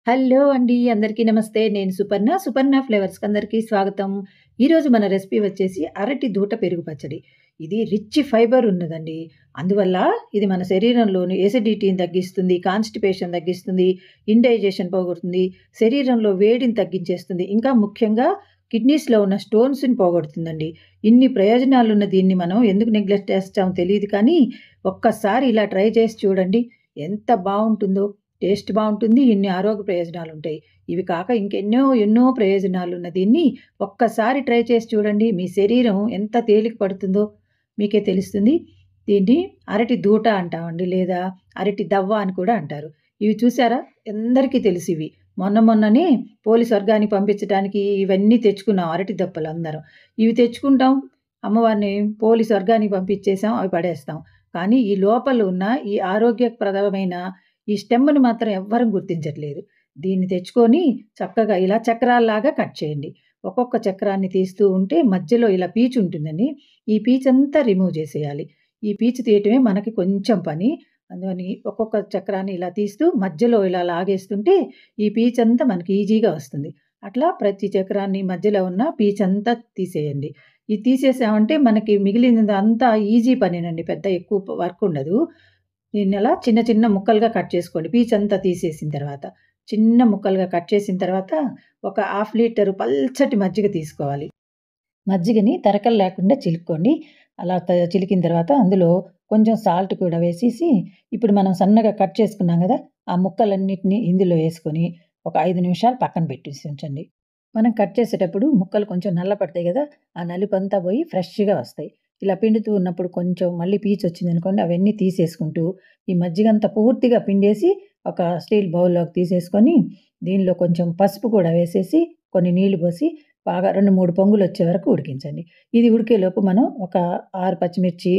Hello అండి. అందరికీ నమస్తే. నేను సుపర్ణ. సుపర్ణ ఫ్లేవర్స్‌కి అందరికీ స్వాగతం. ఈరోజు మన రెసిపీ వచ్చేసి అరటి దూట పెరుగు పచ్చడి. ఇది రిచ్ ఫైబర్ ఉన్నదండి. అందువల్ల ఇది మన శరీరంలోని ఎసిడిటీని తగ్గిస్తుంది, కాన్‌స్టిపేషన్ తగ్గిస్తుంది, ఇండైజెషన్ పోగొడుతుంది, శరీరంలో వేడిని తగ్గించేస్తుంది. ఇంకా ముఖ్యంగా కిడ్నీస్‌లో ఉన్న స్టోన్స్‌ని పోగొడుతుందండి. ఇన్ని ప్రయోజనాలున్న దీన్ని మనం ఎందుకు నెగ్లెక్ట్ చేస్తామో తెలీదు కానీ, ఒక్కసారి ఇలా ట్రై చేసి చూడండి. ఎంత బావుంటుందో. టేస్ట్ బావుంటుంది. ఇన్ని ఆరోగ్య ప్రయోజనాలుంటాయి. ఇవి కాక ఇంకెన్నో ఎన్నో ప్రయోజనాలున్న దీన్ని ఒక్కసారి ట్రై చేసి చూడండి. మీ శరీరం ఎంత తేలిక పడుతుందో మీకే తెలుస్తుంది. దీన్ని అరటి దూట అంటామండి. లేదా అరటి దవ్వ అని కూడా అంటారు. ఇవి చూసారా? అందరికీ తెలుసివి. మొన్ననే పోలీస్ వర్గానికి పంపించడానికి ఇవన్నీ తెచ్చుకున్నాం అరటి దప్పలందరం. ఇవి తెచ్చుకుంటాం. అమ్మవారిని పోలీస్ వర్గానికి పంపించేసాం. అవి పడేస్తాం. కానీ ఈ లోపల ఉన్న ఈ ఆరోగ్యప్రదమైన ఈ స్టెమ్‌ని మాత్రం ఎవ్వరం గుర్తించట్లేదు. దీన్ని తెచ్చుకొని చక్కగా ఇలా చక్రాల్లాగా కట్ చేయండి. ఒక్కొక్క చక్రాన్ని తీస్తూ ఉంటే మధ్యలో ఇలా పీచు ఉంటుందండి. ఈ పీచంతా రిమూవ్ చేసేయాలి. ఈ పీచు తీయటమే మనకి కొంచెం పని. అందుకని ఒక్కొక్క చక్రాన్ని ఇలా తీస్తూ మధ్యలో ఇలా లాగేస్తుంటే ఈ పీచంతా మనకి ఈజీగా వస్తుంది. అట్లా ప్రతి చక్రాన్ని మధ్యలో ఉన్న పీచంతా తీసేయండి. ఇది తీసేసామంటే మనకి మిగిలినదంతా ఈజీ పనేనండి. పెద్ద ఎక్కువ వర్క్ ఉండదు. దీన్నలా చిన్న చిన్న ముక్కలుగా కట్ చేసుకోండి. పీచంతా తీసేసిన తర్వాత. చిన్న ముక్కలుగా కట్ చేసిన తర్వాత ఒక హాఫ్ లీటరు పల్చటి మజ్జిగ తీసుకోవాలి. మజ్జిగని తరకలు లేకుండా చిలుక్కోండి. అలా చిలికిన తర్వాత అందులో కొంచెం సాల్ట్ కూడా వేసేసి, ఇప్పుడు మనం సన్నగా కట్ చేసుకున్నాం గదా! ఆ ముక్కలన్నిటిని ఇందులో యేసుకొని ఒక 5 నిమిషాలు పక్కన పెట్టేసి ఉంచండి. మనం కట్ చేసేటప్పుడు ముక్కలు కొంచెం నల్లపడతాయి గదా! ఆ నలుపంతా పోయి ఫ్రెష్‌గా వస్తాయి. ఇలా పిండుతూ ఉన్నప్పుడు కొంచెం మళ్ళీ పీచొచ్చిందనుకోండి అవన్నీ తీసేసుకుంటూ, ఈ మజ్జిగంతా పూర్తిగా పిండేసి ఒక స్టీల్ బౌల్‌లోకి తీసేసుకొని, దీనిలో కొంచెం పసుపు కూడా వేసేసి, కొన్ని నీళ్లు పోసి బాగా 2, 3 పొంగులొచ్చే వరకు ఉడికించండి. ఇది ఉడికేలోపు మనం ఒక 6 పచ్చిమిర్చి,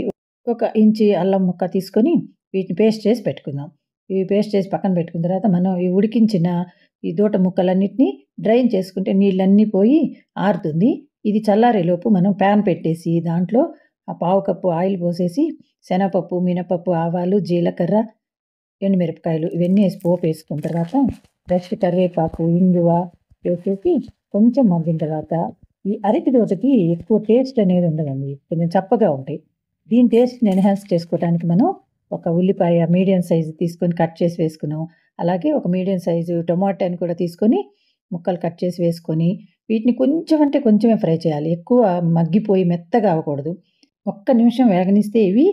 ఒక ఇంచి అల్లం ముక్క తీసుకొని వీటిని పేస్ట్ చేసి పెట్టుకుందాం. ఇవి పేస్ట్ చేసి పక్కన పెట్టుకున్న తర్వాత మనం ఈ ఉడికించిన ఈ దూట ముక్కలన్నిటిని డ్రైన్ చేసుకుంటే నీళ్ళన్నీ పోయి ఆరుతుంది. ఇది చల్లారేలోపు మనం ప్యాన్ పెట్టేసి దాంట్లో ఆ పావు కప్పు ఆయిల్ పోసేసి శనగపప్పు, మినపప్పు, ఆవాలు, జీలకర్ర, ఎండుమిరపకాయలు ఇవన్నీ ఏసి పోపేసుకున్న తర్వాత ఫ్రెష్ కరివేపాకు, ఇంగువ వేసేసి కొంచెం మగ్గిన తర్వాత ఈ అరటి దోసకి ఎక్కువ టేస్ట్ అనేది ఉండదండి. కొంచెం చప్పగా ఉంటాయి. దీని టేస్ట్‌ని ఎన్హాన్స్ చేసుకోవటానికి మనం ఒక ఉల్లిపాయ మీడియం సైజు తీసుకొని కట్ చేసి వేసుకున్నాం. అలాగే ఒక మీడియం సైజు టొమాటోని కూడా తీసుకొని ముక్కలు కట్ చేసి వేసుకొని వీటిని కొంచెం అంటే కొంచెమే ఫ్రై చేయాలి. ఎక్కువ మగ్గిపోయి మెత్తగా అవ్వకూడదు. ఒక్క నిమిషం వేగనిస్తే ఇవి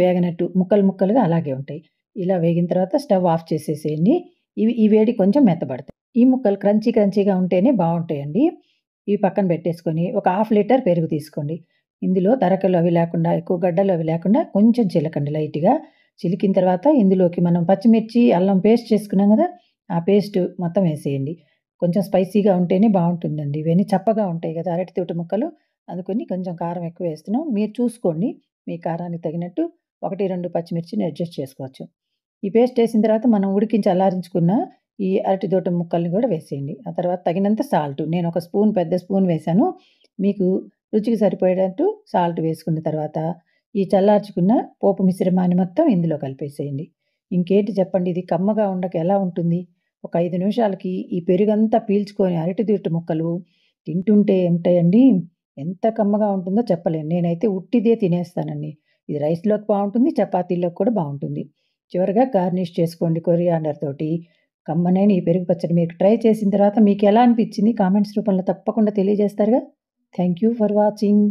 వేగనట్టు ముక్కలు ముక్కలుగా అలాగే ఉంటాయి. ఇలా వేగిన తర్వాత స్టవ్ ఆఫ్ చేసేసేయండి. ఈ వేడి కొంచెం మెత్తబడతాయి. ఈ ముక్కలు క్రంచీగా ఉంటేనే బావుంటాయండి. ఇవి పక్కన పెట్టేసుకొని ఒక హాఫ్ లీటర్ పెరుగు తీసుకోండి. ఇందులో తరకలు అవి లేకుండా, ఎక్కువ గడ్డలు అవి లేకుండా కొంచెం చిలకండి లైట్‌గా. చిలికిన తర్వాత ఇందులోకి మనం పచ్చిమిర్చి, అల్లం పేస్ట్ చేసుకున్నాం గదా! ఆ పేస్ట్ మొత్తం వేసేయండి. కొంచెం స్పైసీగా ఉంటేనే బావుంటుందండి. ఇవన్నీ చప్పగా ఉంటాయి గదా! అరటి తోట ముక్కలు. అందుకని కొంచెం కారం ఎక్కువ వేస్తున్నాం. మీరు చూసుకోండి. మీ కారానికి తగినట్టు 1, 2 పచ్చిమిర్చిని అడ్జస్ట్ చేసుకోవచ్చు. ఈ పేస్ట్ ఏసిన తర్వాత మనం ఉడికించి చల్లారించుకున్న ఈ అరటి దూట ముక్కల్ని గూడా వేసేయండి. ఆ తర్వాత తగినంత సాల్ట్. నేను ఒక స్పూన్ పెద్ద స్పూన్ వేశాను. మీకు రుచికి సరిపోయేటట్టు సాల్ట్ వేసుకున్న తర్వాత ఈ చల్లార్చుకున్న పోపు మిశ్రమాన్ని మొత్తం ఇందులో కలిపేసేయండి. ఇంకేంటి చెప్పండి ఇది కమ్మగా ఉండక ఎలా ఉంటుంది? ఒక 5 నిమిషాలకి ఈ పెరుగంతా పీల్చుకొని అరటి దూట ముక్కలు తింటుంటే ఉంటాయండి. ఎంత కమ్మగా ఉంటుందో చెప్పలేను. నేనైతే ఉట్టిదే తినేస్తానండి. ఇది రైస్‌లోకి బావుంటుంది. చపాతీలోకి కూడా బావుంటుంది. చివరగా గార్నిష్ చేసుకోండి కొరియాండర్ తోటి. కమ్మనైన ఈ పెరుగు పచ్చడి మీరు ట్రై చేసిన తర్వాత మీకెలా అనిపిచ్చింది కామెంట్స్ రూపంలో తప్పకుండా తెలియజేస్తారుగా? Thank you for watching.